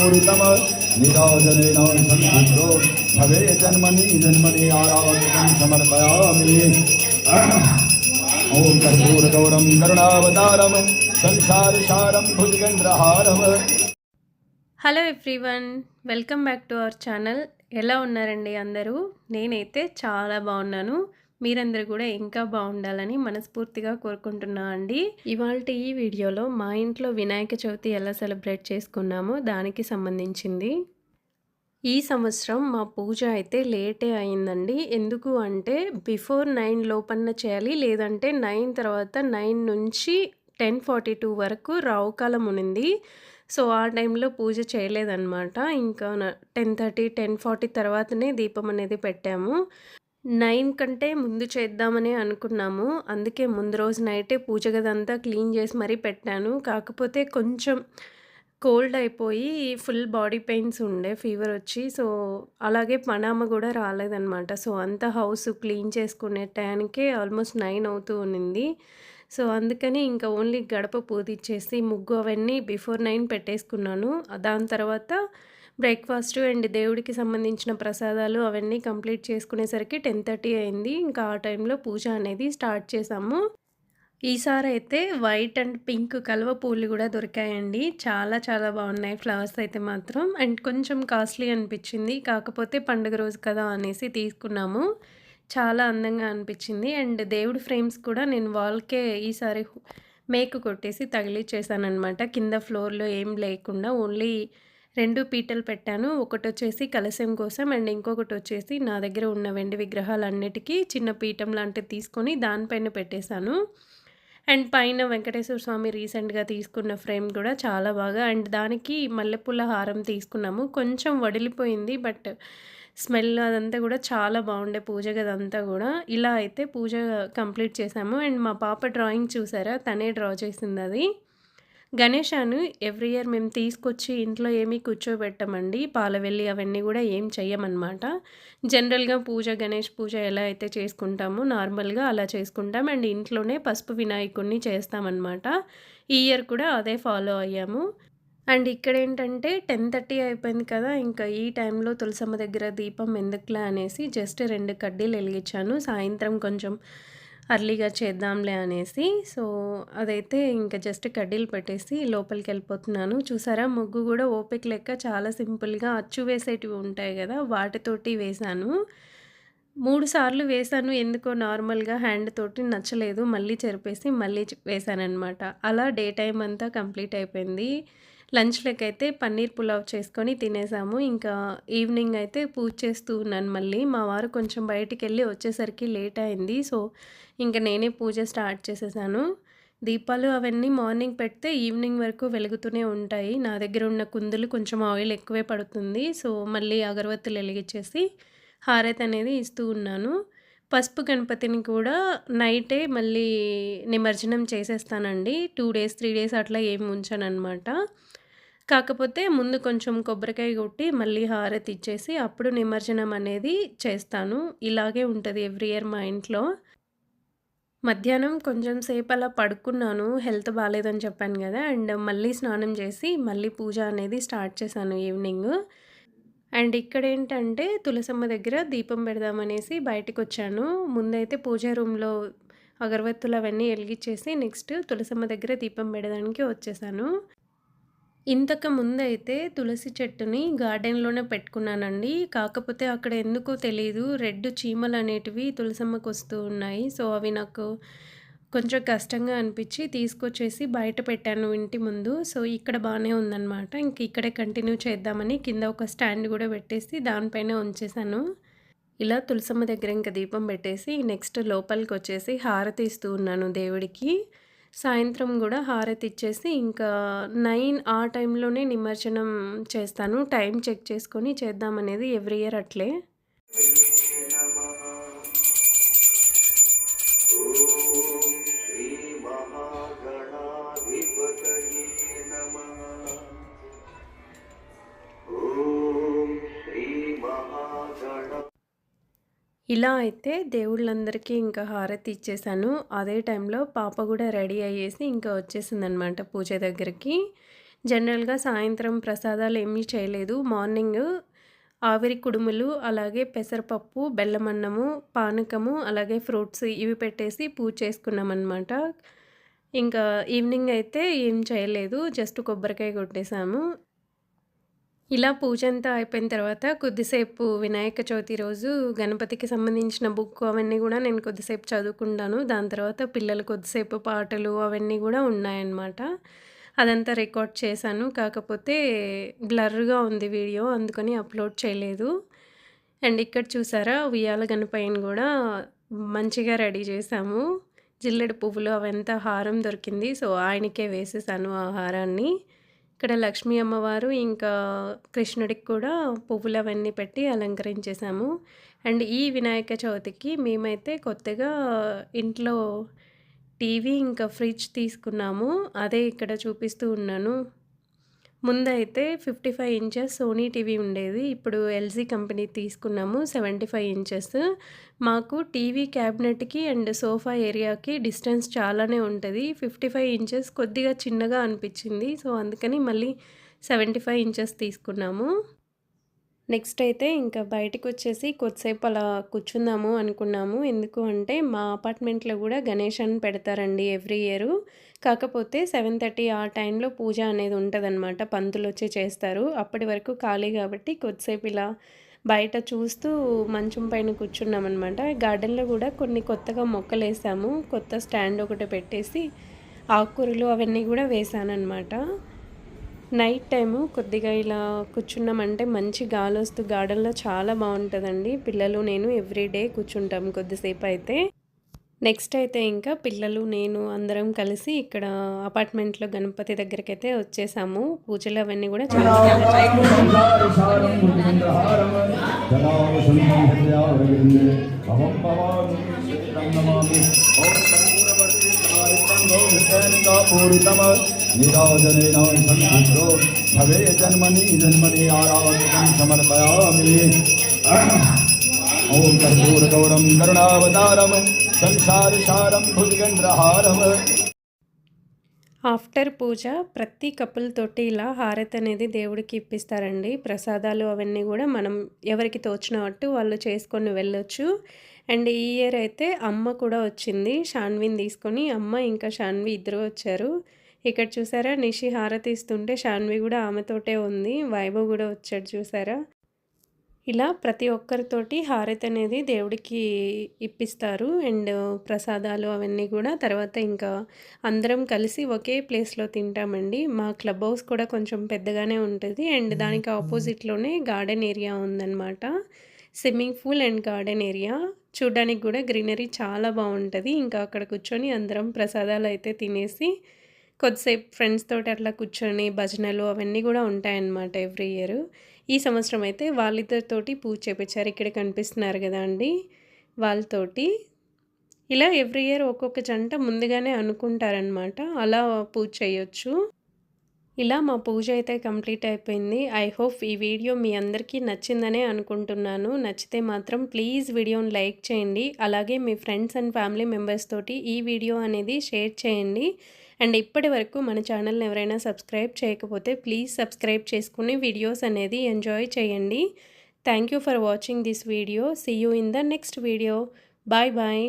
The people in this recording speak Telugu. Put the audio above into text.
मुहूर्तम निराजनेन संसिद्धो भवे जन्मनि जन्मनि आराधनं समर्पयामि। ओम कर्पूरगौरं करुणावतारं संसारसारं भुजगेन्द्रहारं। Hello everyone, welcome back to our channel. ఎలా ఉన్నారండి అందరూ? నేనైతే చాలా బాగున్నాను. మీరందరూ కూడా ఇంకా బాగుండాలని మనస్ఫూర్తిగా కోరుకుంటున్నా అండి. ఇవాల్టి ఈ వీడియోలో మా ఇంట్లో వినాయక చవితి ఎలా సెలబ్రేట్ చేసుకున్నామో దానికి సంబంధించింది. ఈ సంవత్సరం మా పూజ అయితే లేటే అయిందండి. ఎందుకు అంటే బిఫోర్ 9 లోపన్న చేయాలి, లేదంటే 9 తర్వాత 9 నుంచి 10:42 వరకు రావుకాలం ఉనింది. సో ఆ టైంలో పూజ చేయలేదన్నమాట. ఇంకా 10:30 10:40 తర్వాతనే దీపం అనేది పెట్టాము. 9 కంటే ముందు చేద్దామని అనుకున్నాము. అందుకే ముందు రోజు నైటే పూజ గదంతా క్లీన్ చేసి మరీ పెట్టాను. కాకపోతే కొంచెం కోల్డ్ అయిపోయి ఫుల్ బాడీ పెయిన్స్ ఉండే, ఫీవర్ వచ్చి. సో అలాగే పనామ కూడా రాలేదన్నమాట. సో అంతా హౌస్ క్లీన్ చేసుకునే టైంకే ఆల్మోస్ట్ 9 అవుతూ ఉన్నింది. సో అందుకని ఇంకా ఓన్లీ గడప పూజిచ్చేసి ముగ్గు అవన్నీ బిఫోర్ 9 పెట్టేసుకున్నాను. దాని తర్వాత బ్రేక్ఫాస్ట్ అండ్ దేవుడికి సంబంధించిన ప్రసాదాలు అవన్నీ కంప్లీట్ చేసుకునేసరికి 10:30 అయింది. ఇంకా ఆ టైంలో పూజ అనేది స్టార్ట్ చేసాము. ఈసారి అయితే వైట్ అండ్ పింక్ కలువ పూలు కూడా దొరికాయండి. చాలా చాలా బాగున్నాయి ఫ్లవర్స్ అయితే మాత్రం. అండ్ కొంచెం కాస్ట్లీ అనిపించింది, కాకపోతే పండుగ రోజు కదా అనేసి తీసుకున్నాము. చాలా అందంగా అనిపించింది. అండ్ దేవుడి ఫ్రేమ్స్ కూడా నేను వాల్కే ఈసారి మేకు కొట్టేసి తగిలిచ్చేసానమాట. కింద ఫ్లోర్లో ఏం లేకుండా ఓన్లీ 2 పీటలు పెట్టాను. ఒకటొచ్చేసి కలశం కోసం అండ్ ఇంకొకటి వచ్చేసి నా దగ్గర ఉన్న వెండి విగ్రహాలన్నిటికీ చిన్న పీఠం లాంటిది తీసుకొని దానిపైన పెట్టేశాను. అండ్ పైన వెంకటేశ్వర స్వామి రీసెంట్గా తీసుకున్న ఫ్రేమ్ కూడా చాలా బాగా. అండ్ దానికి మల్లెపూల హారం తీసుకున్నాము. కొంచెం వడిలిపోయింది, బట్ స్మెల్ అదంతా కూడా చాలా బాగుండే పూజ గదంతా కూడా. ఇలా అయితే పూజ కంప్లీట్ చేసాము. అండ్ మా పాప డ్రాయింగ్ చూసారా, తనే డ్రా చేసింది అది. గణేశాను ఎవ్రీ ఇయర్ మేము తీసుకొచ్చి ఇంట్లో ఏమీ కూర్చోబెట్టమండి. పాలవెల్లి అవన్నీ కూడా ఏం చెయ్యమన్నమాట. జనరల్గా పూజ, గణేష్ పూజ ఎలా అయితే చేసుకుంటామో నార్మల్గా అలా చేసుకుంటాం. అండ్ ఇంట్లోనే పసుపు వినాయకుడిని చేస్తామన్నమాట. ఈ ఇయర్ కూడా అదే ఫాలో అయ్యాము. అండ్ ఇక్కడేంటంటే 10:30 అయిపోయింది కదా, ఇంకా ఈ టైంలో తులసమ్మ దగ్గర దీపం ఎందుకులే అనేసి జస్ట్ 2 కడ్డీలు వెలిగించాను. సాయంత్రం కొంచెం అర్లీగా చేద్దాంలే అనేసి. సో అదైతే ఇంకా జస్ట్ కడ్డీలు పెట్టేసి లోపలికి వెళ్ళిపోతున్నాను. చూసారా, ముగ్గు కూడా ఓపిక లెక్క చాలా సింపుల్గా అచ్చు వేసేటివి ఉంటాయి కదా, వాటితోటి వేశాను. 3 సార్లు వేశాను. ఎందుకో నార్మల్గా హ్యాండ్ తోటి నచ్చలేదు, మళ్ళీ చెరిపేసి మళ్ళీ వేశానన్నమాట. అలా డే టైం అంతా కంప్లీట్ అయిపోయింది. లంచ్లకైతే పన్నీర్ పులావ్ చేసుకొని తినేసాము. ఇంకా ఈవినింగ్ అయితే పూజ చేస్తూ ఉన్నాను మళ్ళీ. మా వారు కొంచెం బయటికి వచ్చేసరికి లేట్ అయింది. సో ఇంకా నేనే పూజ స్టార్ట్ చేసేసాను. దీపాలు అవన్నీ మార్నింగ్ పెడితే ఈవినింగ్ వరకు వెలుగుతూనే ఉంటాయి. నా దగ్గర ఉన్న కుందులు కొంచెం ఆయిల్ ఎక్కువే పడుతుంది. సో మళ్ళీ అగరవత్తులు వెలిగించేసి హారతి అనేది ఇస్తూ ఉన్నాను. పసుపు గణపతిని కూడా నైటే మళ్ళీ నిమజ్జనం చేసేస్తానండి. 2 డేస్ 3 డేస్ అట్లా ఏం ఉంచానన్నమాట. కాకపోతే ముందు కొంచెం కొబ్బరికాయ కొట్టి మళ్ళీ హారతి ఇచ్చేసి అప్పుడు నిమజ్జనం అనేది చేస్తాను. ఇలాగే ఉంటుంది ఎవ్రీ ఇయర్ మా ఇంట్లో. మధ్యాహ్నం కొంచెం సేపు అలా పడుకున్నాను, హెల్త్ బాగాలేదని చెప్పాను కదా. అండ్ మళ్ళీ స్నానం చేసి మళ్ళీ పూజ అనేది స్టార్ట్ చేశాను ఈవినింగ్. అండ్ ఇక్కడేంటంటే తులసమ్మ దగ్గర దీపం పెడదామనేసి బయటకొచ్చాను. ముందైతే పూజా రూమ్‌లో అగరవత్తులు అవన్నీ వెలిగించేసి నెక్స్ట్ తులసమ్మ దగ్గర దీపం పెట్టడానికి వచ్చేసాను. ఇంతకు ముందైతే తులసి చెట్టుని గార్డెన్‌లోనే పెట్టుకున్నానండి. కాకపోతే అక్కడ ఎందుకో తెలీదు రెడ్ చీమలనేటివి తులసమ్మకు వస్తూ ఉన్నాయి. సో అవి నాకు కొంచెం కష్టంగా అనిపించి తీసుకొచ్చేసి బయట పెట్టాను ఇంటి ముందు. సో ఇక్కడ బాగానే ఉందన్నమాట. ఇంక ఇక్కడే కంటిన్యూ చేద్దామని కింద ఒక స్టాండ్ కూడా పెట్టేసి దానిపైన ఉంచేసాను. ఇలా తులసమ్మ దగ్గర ఇంకా దీపం పెట్టేసి నెక్స్ట్ లోపలికి వచ్చేసి హారతి ఇస్తూ ఉన్నాను దేవుడికి. సాయంత్రం కూడా హారతి ఇచ్చేసి ఇంకా 9 ఆ టైంలోనే నిమజ్జనం చేస్తాను. టైం చెక్ చేసుకొని చేద్దామనేది ఎవ్రీ ఇయర్ అట్లే. ఇలా అయితే దేవుళ్ళందరికీ ఇంకా హారతి ఇచ్చేసాను. అదే టైంలో పాప కూడా రెడీ అయ్యేసి ఇంకా వచ్చేసిందనమాట పూజ దగ్గరికి. జనరల్‌గా సాయంత్రం ప్రసాదాలు ఏమీ చేయలేదు. మార్నింగ్ ఆవిరి కుడుములు, అలాగే పెసరపప్పు, బెల్లమన్నము, పానకము, అలాగే ఫ్రూట్స్ ఇవి పెట్టేసి పూజ చేసుకున్నామనమాట. ఇంకా ఈవినింగ్ అయితే ఏం చేయలేదు. జస్ట్ కొబ్బరికాయ కొట్టేసాము. ఇలా పూజంతా అయిపోయిన తర్వాత కొద్దిసేపు వినాయక చవితి రోజు గణపతికి సంబంధించిన బుక్ అవన్నీ గూడా నేను కొద్దిసేపు చదువుకుంటాను. దాని తర్వాత పిల్లలు కొద్దిసేపు పాటలు అవన్నీ గూడా ఉన్నాయన్నమాట. అదంతా రికార్డ్ చేశాను. కాకపోతే బ్లర్‌గా ఉంది వీడియో, అందుకని అప్‌లోడ్ చేయలేదు. అండ్ ఇక్కడ చూసారా ఉయ్యాల గణపయ్యని గూడా మంచిగా రెడీ చేశాము. జిల్లేడు పువ్వులు అవంతా హారం దొరికింది. సో, ఆయనకే వేసేసాను ఆ హారాన్ని. ఇక్కడ లక్ష్మీ అమ్మవారు ఇంకా కృష్ణుడికి కూడా పువ్వులు అవన్నీ పెట్టి అలంకరించేసాము. అండ్ ఈ వినాయక చవితికి మేమైతే కొత్తగా ఇంట్లో టీవీ ఇంకా ఫ్రిడ్జ్ తీసుకున్నాము. అదే ఇక్కడ చూపిస్తూ ఉన్నాను. ముందైతే 55 ఇంచెస్ సోనీ టీవీ ఉండేది. ఇప్పుడు ఎల్జీ కంపెనీ తీసుకున్నాము 75 ఇంచెస్. మాకు టీవీ క్యాబినెట్‌కి అండ్ సోఫా ఏరియాకి డిస్టెన్స్ చాలానే ఉంటది. 55 ఇంచెస్ కొద్దిగా చిన్నగా అనిపించింది. సో, అందుకని మళ్ళీ 75 ఇంచెస్ తీసుకున్నాము. నెక్స్ట్ అయితే ఇంకా బయటకొచ్చేసి కొద్దిసేపు అలా కూర్చుందాము అనుకున్నాము. ఎందుకు అంటే మా అపార్ట్మెంట్‌లో గూడా గణేషన్ని పెడతారండి ఎవ్రీ ఇయరు. కాకపోతే 7:30 ఆ టైంలో పూజ అనేది ఉంటదనమాట. పంతులొచ్చి చేస్తారు. అప్పటి వరకు ఖాళీ కాబట్టి కొద్దిసేపు ఇలా బయట చూస్తూ మంచం పైన కూర్చున్నామనమాట. గార్డెన్‌లో గూడా కొన్ని కొత్తగా మొక్కలేసాము. కొత్త స్టాండ్ ఒకటి పెట్టేసి ఆకుకూరలు అవన్నీ గూడా వేశాననమాట. నైట్ టైము కొద్దిగా ఇలా కూర్చున్నామంటే మంచి గాలొస్తూ గార్డెన్‌లో చాలా బావుంటదండి. పిల్లలు నేను ఎవ్రీడే కూర్చుంటాం కొద్దిసేపు అయితే. నెక్స్ట్ అయితే ఇంకా పిల్లలు, నేను అందరం కలిసి ఇక్కడ అపార్ట్మెంట్‌లో గణపతి దగ్గరికైతే వచ్చేసాము. పూజలు అవన్నీ కూడా చాలా బాగా సంసారసారం భుజగేంద్రహారం జనావసంతం హృదయారవిందే అహం భవామి శ్రీరం నమామి ఓం కర్పూరవర్తి సమాయుక్తం గౌరవపూరితం నీరాజనేన సంసిద్ధో భవే జన్మని జన్మని ఆరాధకం సమర్పయామి ఓం కర్పూరగౌరం కరుణావతారం సంసారసారం భుజగేంద్రహారం. ఆఫ్టర్ పూజ ప్రతి కపుల్ తోటి ఇలా హారతి అనేది దేవుడికి ఇప్పిస్తారండి. ప్రసాదాలు అవన్నీ కూడా మనం ఎవరికి తోచినట్టు వాళ్ళు చేసుకొని వెళ్ళొచ్చు. అండ్ ఈ ఇయర్ అయితే అమ్మ కూడా వచ్చింది. షాన్విని తీసుకొని అమ్మ ఇంకా షాన్వి ఇద్దరు వచ్చారు. ఇక్కడ చూసారా నిషి హారతి ఇస్తుంటే షాన్వి కూడా ఆమెతోటే ఉంది. వైభవ్ కూడా వచ్చాడు చూసారా. ఇలా ప్రతి ఒక్కరితోటి హారతి అనేది దేవుడికి ఇప్పిస్తారు. అండ్ ప్రసాదాలు అవన్నీ కూడా తర్వాత ఇంకా అందరం కలిసి ఒకే ప్లేస్లో తింటామండి. మా క్లబ్ హౌస్ కూడా కొంచెం పెద్దగానే ఉంటుంది. అండ్ దానికి ఆపోజిట్లోనే గార్డెన్ ఏరియా ఉందన్నమాట. Swimming pool and garden area చూడడానికి కూడా గ్రీనరీ చాలా బాగుంటుంది. ఇంకా అక్కడ కూర్చొని అందరం ప్రసాదాలు అయితే తినేసి కొద్దిసేపు ఫ్రెండ్స్ తోటి అట్లా కూర్చొని భజనలు అవన్నీ కూడా ఉంటాయన్నమాట ఎవ్రీ ఇయర్. ఈ సంవత్సరం అయితే వాళ్ళిద్దరితోటి పూజ చేపించారు. ఇక్కడ కనిపిస్తున్నారు కదా అండి వాళ్ళతోటి. ఇలా ఎవ్రీ ఇయర్ ఒక్కొక్క జంట ముందుగానే అనుకుంటారనమాట. అలా పూజ చేయొచ్చు. ఇలా మా పూజ అయితే కంప్లీట్ అయిపోయింది. ఐ హోప్ ఈ వీడియో మీ అందరికీ నచ్చిందనే అనుకుంటున్నాను. నచ్చితే మాత్రం ప్లీజ్ వీడియోని లైక్ చేయండి. అలాగే మీ ఫ్రెండ్స్ అండ్ ఫ్యామిలీ మెంబర్స్ తోటి ఈ వీడియో అనేది షేర్ చేయండి. అండ్ ఇప్పటి వరకు మన ఛానల్ని ఎవరైనా సబ్స్క్రైబ్ చేయకపోతే ప్లీజ్ సబ్స్క్రైబ్ చేసుకుని వీడియోస్ అనేది ఎంజాయ్ చేయండి. Thank you for watching this video. See you in the next video. Bye bye.